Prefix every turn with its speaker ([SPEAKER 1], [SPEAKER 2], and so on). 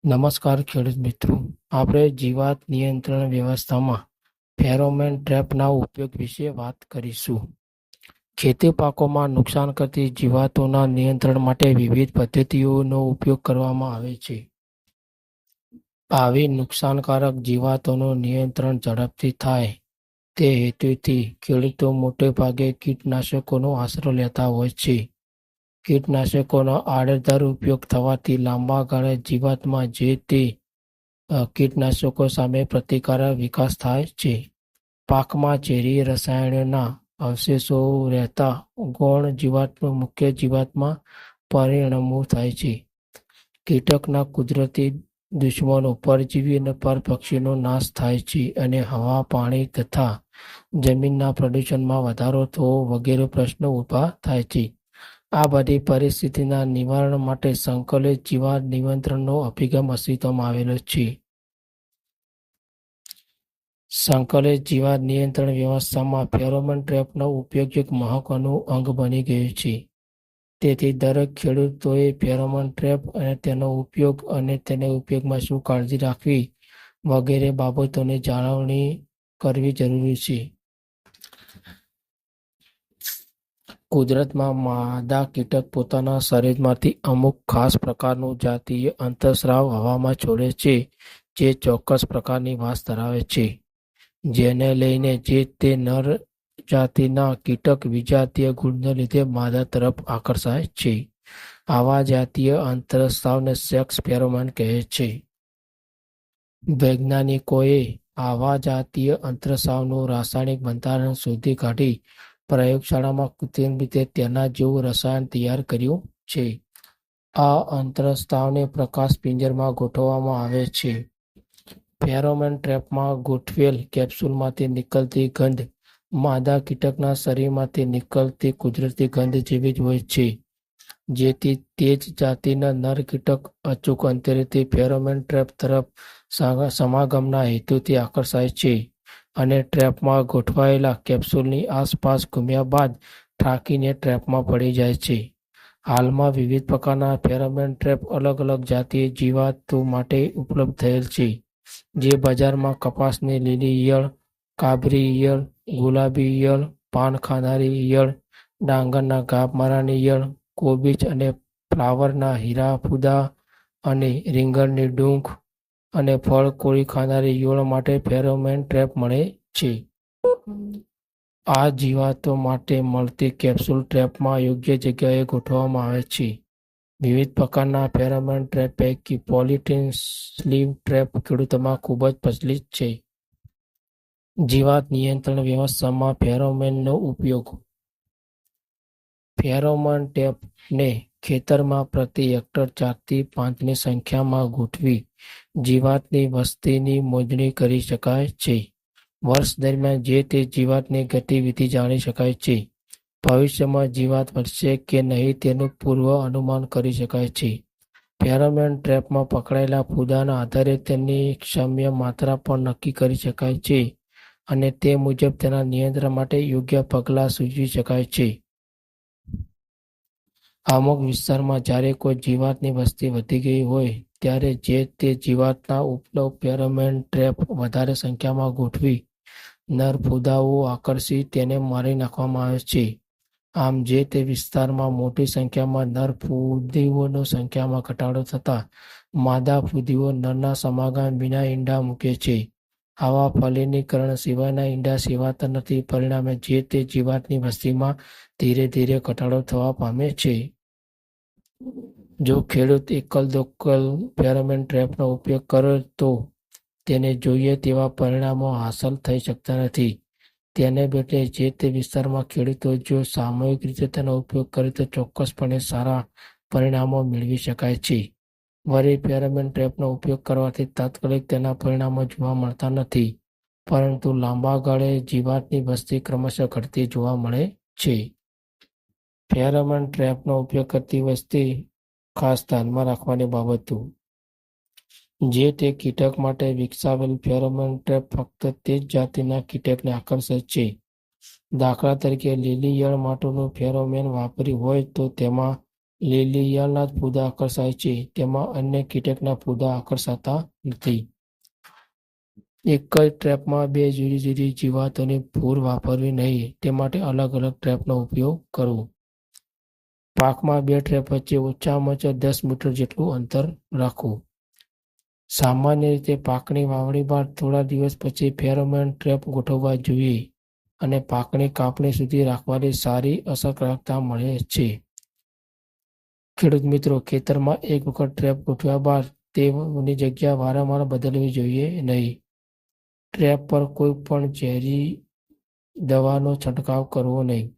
[SPEAKER 1] નમસ્કાર ખેડૂત મિત્રો. આપણે જીવાત નિયંત્રણ વ્યવસ્થામાં ફેરોમેન ટ્રેપના ઉપયોગ વિશે વાત કરીશું. ખેતી પાકોમાં નુકસાન કરતી જીવાતોના નિયંત્રણ માટે વિવિધ પદ્ધતિઓનો ઉપયોગ કરવામાં આવે છે. આવી નુકસાનકારક જીવાતોનું નિયંત્રણ ઝડપથી થાય તે હેતુથી ખેડૂતો મોટે ભાગે કીટનાશકોનો આશરો લેતા હોય છે. કીટનાશકોનો આડેધડ ઉપયોગ થવાથી લાંબા ગાળે જીવાતમાં જે તે કીટનાશકો સામે પ્રતિકારક વિકાસ થાય છે. પાકમાં ઝેરી રસાયણોના અવશેષો રહેતા ગૌણ જીવાતનું મુખ્ય જીવાતમાં પરિણમવું થાય છે. કીટકના કુદરતી દુશ્મનો પરજીવી અને પરપક્ષીનો નાશ થાય છે અને હવા, પાણી તથા જમીનના પ્રદૂષણમાં વધારો થવો વગેરે પ્રશ્નો ઊભા થાય છે. આ બધી પરિસ્થિતિના નિવારણ માટે સંકલિત જીવાત નિયંત્રણનો અભિગમ અસ્તિત્વમાં આવેલો છે. સંકલિત જીવાત નિયંત્રણ વ્યવસ્થામાં ફેરોમોન ટ્રેપનો ઉપયોગ એક મહત્વનું અંગ બની ગયું છે. તેથી દરેક ખેડૂતોએ ફેરોમોન ટ્રેપ અને તેનો ઉપયોગ અને તેના ઉપયોગમાં શું કાળજી રાખવી વગેરે બાબતોની જાળવણી કરવી જરૂરી છે. કુદરતમાં માદા કીટક પોતાના શરીરમાંથી અમુક ખાસ પ્રકારનું જાતીય અંતઃસ્રાવ હવામાં છોડે છે જે ચોક્કસ પ્રકારની વાસ ધરાવે છે, જેને લઈને જે તે નર જાતિના કીટક વિજાતીય ગુણને લીધે માદા તરફ આકર્ષાય છે. આવા જાતીય અંતઃસ્રાવને સેક્સ ફેરોમોન કહે છે. વૈજ્ઞાનિકોએ આવા જાતીય અંતઃસ્રાવનું રાસાયણિક બંધારણ શોધી કાઢી પ્રયોગશાળામાં કૃત્રિમ રીતે તેના જેવું રસાયણ તૈયાર કર્યું છે. આ અંતઃસ્રાવને પ્રકાશ પિંજરમાં ગોઠવવામાં આવે છે. ફેરોમોન ટ્રેપમાં ગોઠવેલ કેપ્સ્યુલમાંથી નીકળતી ગંધ માદા કીટકના શરીરમાંથી નીકળતી કુદરતી ગંધ જેવી જ હોય છે, જેથી તે જ જાતિના નર કીટક અચૂક અંતરેથી ફેરોમોન ટ્રેપ તરફ સમાગમના હેતુથી આકર્ષાય છે અને ટ્રેપમાં ગોઠવાયેલા કેપ્સ્યુલની આસપાસ ઘૂમ્યા બાદ ઠાકીને ટ્રેપમાં પડી જાય છે. હાલમાં વિવિધ પ્રકારના ફેરોમોન ટ્રેપ અલગ અલગ જાતીય જીવાતો માટે ઉપલબ્ધ થયેલ છે, જે બજારમાં કપાસની લીલી ઈયળ, કાબરી ઈયળ, ગુલાબી ઈયળ, પાન ખાનારી ઈયળ, ડાંગરના ગાભમારાની ઈયળ, કોબીજ અને ફ્લાવરના હીરાફૂદા અને રીંગણની ડૂંક અને ફળ કોળી ખાનારી ઈયળો માટે ફેરોમોન ટ્રેપ મળે છે. આ જીવાતો માટે મળતી કેપ્સ્યુલ ટ્રેપમાં યોગ્ય જગ્યાએ ગોઠવવામાં આવે છે. વિવિધ પ્રકારના ફેરોમોન ટ્રેપ પૈકી પોલિથીન સ્લીવ ટ્રેપ ખેડૂતોમાં ખૂબ જ પ્રચલિત છે. જીવાત નિયંત્રણ વ્યવસ્થામાં ફેરોમોનનો ઉપયોગ. ફેરોમોન ટ્રેપને ખેતરમાં પ્રતિ હેક્ટર 4 થી 5ની સંખ્યામાં ગોઠવી જીવાતની વસ્તીની મોજણી કરી શકાય છે. વર્ષ દરમિયાન જે તે જીવાતની ગતિવિધિ જાણી શકાય છે. ભવિષ્યમાં જીવાત વધશે કે નહીં તેનું પૂર્વ અનુમાન કરી શકાય છે. ફેરોમોન ટ્રેપમાં પકડાયેલા ફૂદાના આધારે તેની ક્ષમ્ય માત્રા પણ નક્કી કરી શકાય છે અને તે મુજબ તેના નિયંત્રણ માટે યોગ્ય પગલાં સૂચવી શકાય છે. અમુક વિસ્તારમાં જ્યારે કોઈ જીવાતની વસ્તી વધી ગઈ હોય ત્યારે જે તે જીવાતના ઉપલબ્ધ ફેરોમોન ટ્રેપ વધારે સંખ્યામાં ગોઠવી નર ફૂદાઓ આકર્ષી તેને મારી નાખવામાં આવે છે. આમ જે તે વિસ્તારમાં મોટી સંખ્યામાં નર ફૂદીઓની સંખ્યામાં ઘટાડો થતાં માદા ફૂદીઓ નરના સમાગમ વિના ઈંડા મૂકે છે. આવા ફલિનીકરણ સિવાયના ઈંડા સેવાતા નથી, પરિણામે જે તે જીવાતની વસ્તીમાં ધીરે ધીરે ઘટાડો થવા પામે છે. જો ખેડૂત એકલ દોકલ ફેરોમોન ટ્રેપનો ઉપયોગ કરે તો તેને જોઈએ તેવા પરિણામો હાંસલ થઈ શકતા નથી. તેને બદલે જે તે વિસ્તારમાં ખેડૂતો જો સામૂહિક રીતે તેનો ઉપયોગ કરે તો ચોક્કસપણે સારા પરિણામો મેળવી શકાય છે. વળી ફેરોમોન ટ્રેપનો ઉપયોગ કરવાથી તાત્કાલિક તેના પરિણામો જોવા મળતા નથી, પરંતુ લાંબા ગાળે જીવાતની વસ્તી ક્રમશઃ ઘટતી જોવા મળે છે. ફેરોમોન ટ્રેપનો ઉપયોગ કરતી વસ્તી ખાસ ધ્યાનમાં રાખવાની બાબતો. જે તે કીટક માટે વિકસાવેલ ફેરોમોન ટ્રેપ ફક્ત તે જ જાતિના કીટકને આકર્ષે છે. દાખલા તરીકે લીલી ઈયળ માટેનું ફેરોમોન વાપર્યું હોય તો તેમાં લીલિયાના ફૂદા આકર્ષાય છે, તેમાં અન્ય કીટકના ફૂદા આકર્ષાતા નથી. એક જ ટ્રેપમાં બે જુદી જુદી જીવાતોની ભૂર વાપરવી નહીં, તે માટે અલગ અલગ ટ્રેપનો ઉપયોગ કરવો. પાકમાં બે ટ્રેપ વચ્ચે ઓછામાં ઓછા 10 મીટર જેટલું અંતર રાખવું. સામાન્ય રીતે પાકની વાવણી બાદ થોડા દિવસ પછી ફેરોમોન ટ્રેપ ગોઠવવા જોઈએ અને પાકની કાપણી સુધી રાખવાની સારી અસરકારકતા મળે છે. ખેડૂત મિત્રો, ખેતરમાં એક વખત ટ્રેપ ગોઠવ્યા બાદ તેની જગ્યા વારંવાર બદલવી જોઈએ નહીં. ટ્રેપ પર કોઈ પણ ઝેરી દવાનો છંટકાવ કરવો નહીં.